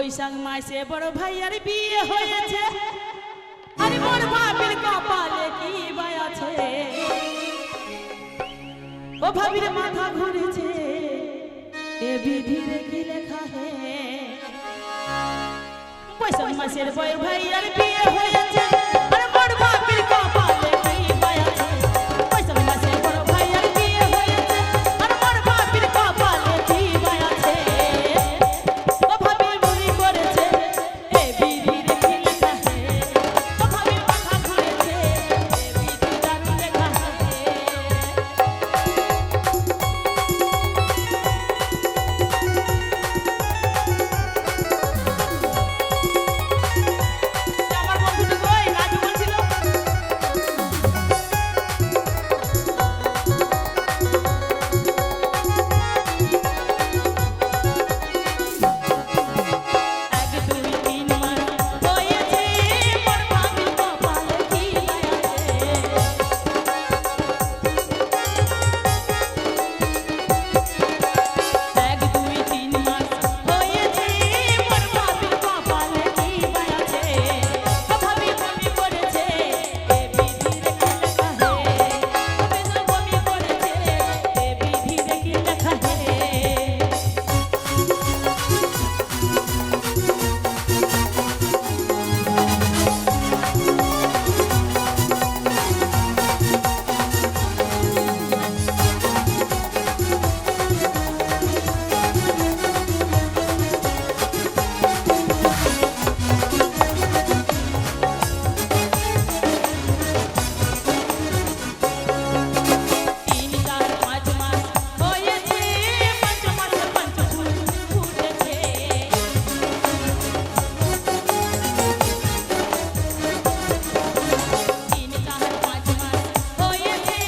বৈশাখ মাসে বড় ভাইয়ার বিয়ে হয়েছে, আরে মোর ভাবির কপালে কি বাই আছে, ও ভাবির মাথা ঘুরেছে, এ বিধিরে কি লেখা হে। বৈশাখ মাসের বড় ভাইয়ার বিয়ে হয়েছে, আরে মোর ভাবির কপালে কি বাই আছে, বৈশাখ মাসের বড় ভাইয়ার বিয়ে হয়েছে, আরে মোর ভাবির কপালে কি বাই আছে, ও ভাবি মুড়ি করেছে, এ বিধিরে কি লেখা হে, ও ভাবির মাথা ঘুরেছে, এ বিধিটার লেখা হে। আমার বন্ধুটা কই রাজু বলছিল এক দুই তিন মাস হয়েছে মোর ভাবির কপালে কি বাই আছে, এক দুই তিন মাস হয়েছে মোর ভাবির কপালে কি বাই আছে, ও ভাবি বমি করেছে, এ বিধিরে কি লেখা হে, ও বেশ বমি করেছে, এ বিধিরে কি লেখা হে। তিন চার পাঁচ মাস হয়েছে, পাঁচ মাসে পাঁচ ফুল ফুটেছে, তিন চার পাঁচ মাস হয়েছে,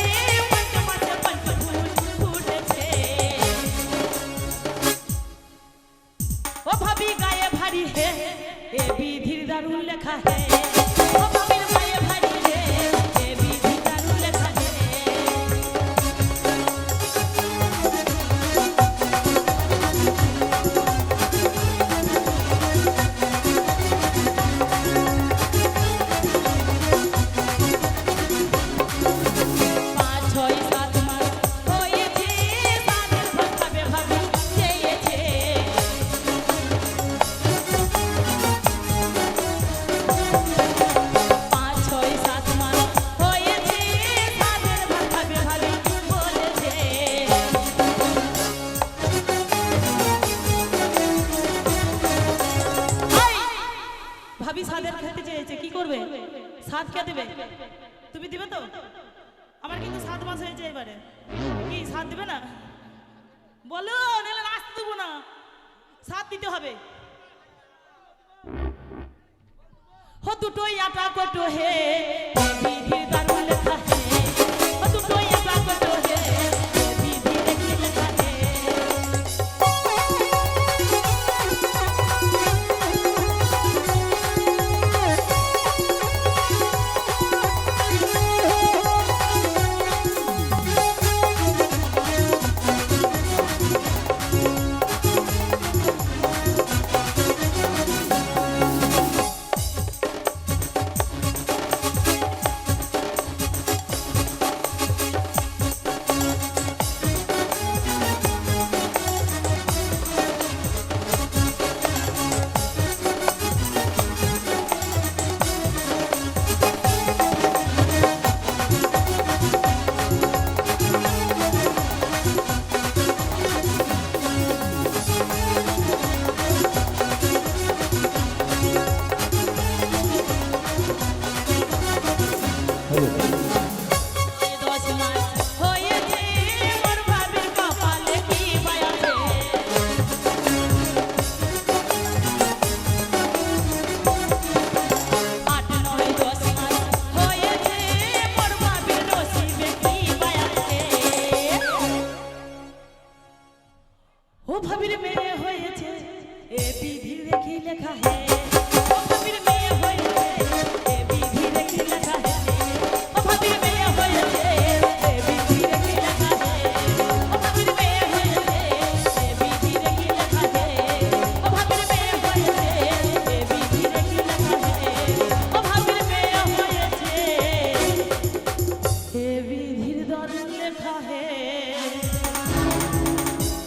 পাঁচ মাসে পাঁচ ফুল ফুটেছে, ও ভাবি গায়ে ভারী হে, এ বিধির দারুণ লেখা হে, ও ভাবির গায়ে ভারী হে, এ বিধির দারুণ লেখা হে। পাঁচ ছয় সাত মাস হয়েছে, সাদের ভাত খাবে ভাবি চেয়েছে, পাঁচ ছয় সাত মাস হয়েছে, সাদের ভাত খাবে ভাবি বলেছে, এই, ভাবি সাদের খেতে চেয়েছে, কি করবে? সাদ কে দেবে? তুমি দিবে তো? আমার কিন্তু 7 মাস হয়েছে এবারে, কি সাদ দিবে না? বলো, নাহলে নাচতে দেবো না, সাদ দিতে হবে। হো দুটোই আটা কটো হে, এ বিধির দারুণ লেখা হে, হো দুটোই আটা কটো হে, এ বিধির কি লেখা হে। দশ মাস হয়েছে, মোর ভাবির কপালে কি বাই আছে, আট নয় দশ মাস হয়েছে, মোর ভাবির নসিবে কি বাই আছে, ও ভাবির মেয়ে হয়েছে, এ বিধিরে কি লেখা হে, ও ভাবির মেয়ে হয়েছে, এ বিধিরে কি লেখা হে, ও ভাবির মেয়ে হয়েছে, এ বিধিরে কি লেখা হে, ও ভাবির মেয়ে হয়েছে, এ বিধিরে কি লেখা হে, ও ভাবির মেয়ে হয়েছে, লেখা হে